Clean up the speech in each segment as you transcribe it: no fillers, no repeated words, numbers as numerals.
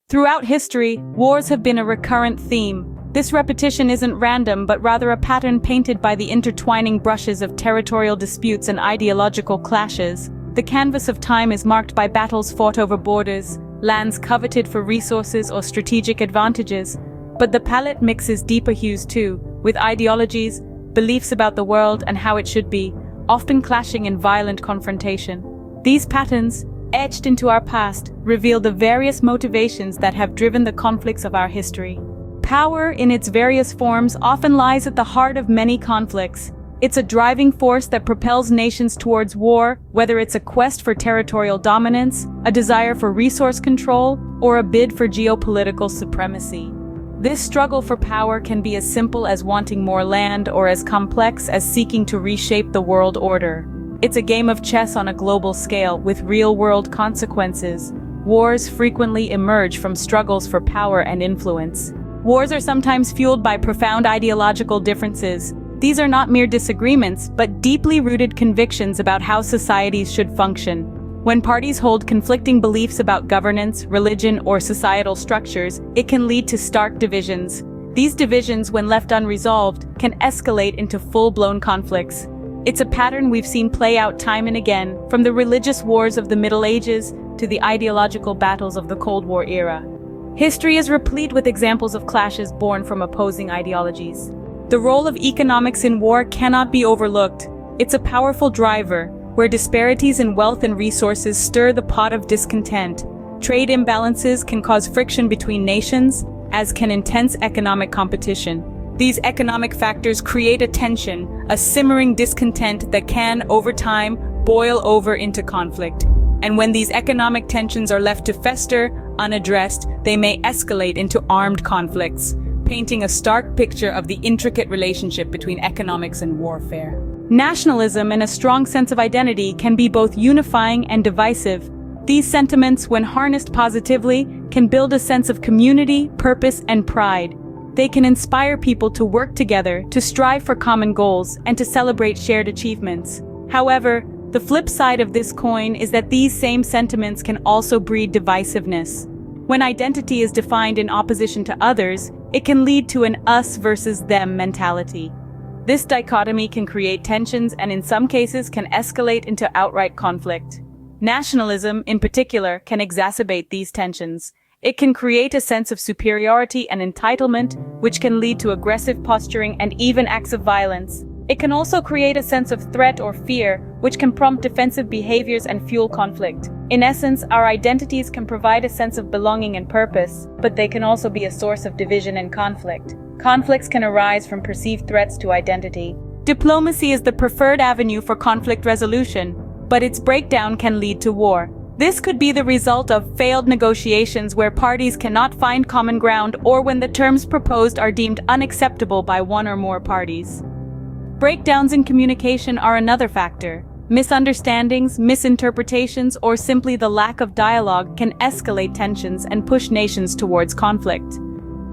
Throughout history, wars have been a recurrent theme. This repetition isn't random, but rather a pattern painted by the intertwining brushes of territorial disputes and ideological clashes. The canvas of time is marked by battles fought over borders, lands coveted for resources or strategic advantages. But the palette mixes deeper hues too, with ideologies, beliefs about the world and how it should be, often clashing in violent confrontation. These patterns, etched into our past, reveal the various motivations that have driven the conflicts of our history. Power, in its various forms, often lies at the heart of many conflicts. It's a driving force that propels nations towards war, whether it's a quest for territorial dominance, a desire for resource control, or a bid for geopolitical supremacy. This struggle for power can be as simple as wanting more land or as complex as seeking to reshape the world order. It's a game of chess on a global scale with real-world consequences. Wars frequently emerge from struggles for power and influence. Wars are sometimes fueled by profound ideological differences. These are not mere disagreements, but deeply rooted convictions about how societies should function. When parties hold conflicting beliefs about governance, religion, or societal structures, it can lead to stark divisions. These divisions, when left unresolved, can escalate into full-blown conflicts. It's a pattern we've seen play out time and again, from the religious wars of the Middle Ages to the ideological battles of the Cold War era. History is replete with examples of clashes born from opposing ideologies. The role of economics in war cannot be overlooked. It's a powerful driver, where disparities in wealth and resources stir the pot of discontent. Trade imbalances can cause friction between nations, as can intense economic competition. These economic factors create a tension, a simmering discontent that can, over time, boil over into conflict. And when these economic tensions are left to fester, unaddressed, they may escalate into armed conflicts, painting a stark picture of the intricate relationship between economics and warfare. Nationalism and a strong sense of identity can be both unifying and divisive. These sentiments, when harnessed positively, can build a sense of community, purpose, and pride. They can inspire people to work together, to strive for common goals, and to celebrate shared achievements. However, the flip side of this coin is that these same sentiments can also breed divisiveness. When identity is defined in opposition to others, it can lead to an us versus them mentality. This dichotomy can create tensions and in some cases can escalate into outright conflict. Nationalism, in particular, can exacerbate these tensions. It can create a sense of superiority and entitlement, which can lead to aggressive posturing and even acts of violence. It can also create a sense of threat or fear, which can prompt defensive behaviors and fuel conflict. In essence, our identities can provide a sense of belonging and purpose, but they can also be a source of division and conflict. Conflicts can arise from perceived threats to identity. Diplomacy is the preferred avenue for conflict resolution, but its breakdown can lead to war. This could be the result of failed negotiations where parties cannot find common ground or when the terms proposed are deemed unacceptable by one or more parties. Breakdowns in communication are another factor. Misunderstandings, misinterpretations, or simply the lack of dialogue can escalate tensions and push nations towards conflict.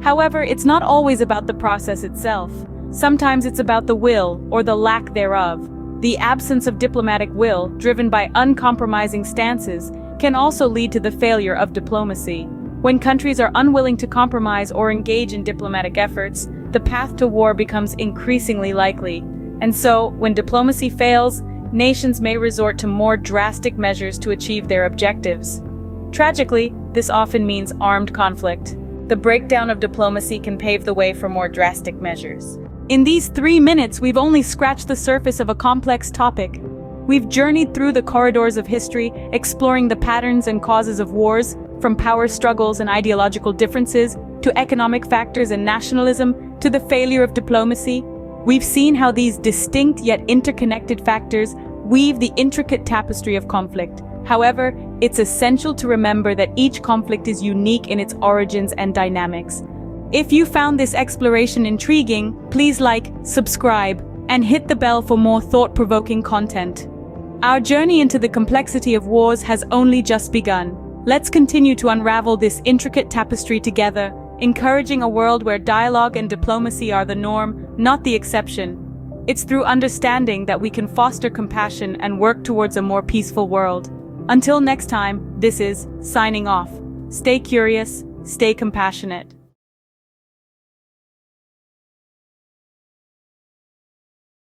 However, it's not always about the process itself. Sometimes it's about the will, or the lack thereof. The absence of diplomatic will, driven by uncompromising stances, can also lead to the failure of diplomacy. When countries are unwilling to compromise or engage in diplomatic efforts, the path to war becomes increasingly likely. And so, when diplomacy fails, nations may resort to more drastic measures to achieve their objectives. Tragically, this often means armed conflict. The breakdown of diplomacy can pave the way for more drastic measures. In these 3 minutes, we've only scratched the surface of a complex topic. We've journeyed through the corridors of history, exploring the patterns and causes of wars, from power struggles and ideological differences, to economic factors and nationalism, to the failure of diplomacy. We've seen how these distinct yet interconnected factors weave the intricate tapestry of conflict. However, it's essential to remember that each conflict is unique in its origins and dynamics. If you found this exploration intriguing, please like, subscribe, and hit the bell for more thought-provoking content. Our journey into the complexity of wars has only just begun. Let's continue to unravel this intricate tapestry together, encouraging a world where dialogue and diplomacy are the norm, not the exception. It's through understanding that we can foster compassion and work towards a more peaceful world. Until next time, this is signing off. Stay curious, Stay compassionate.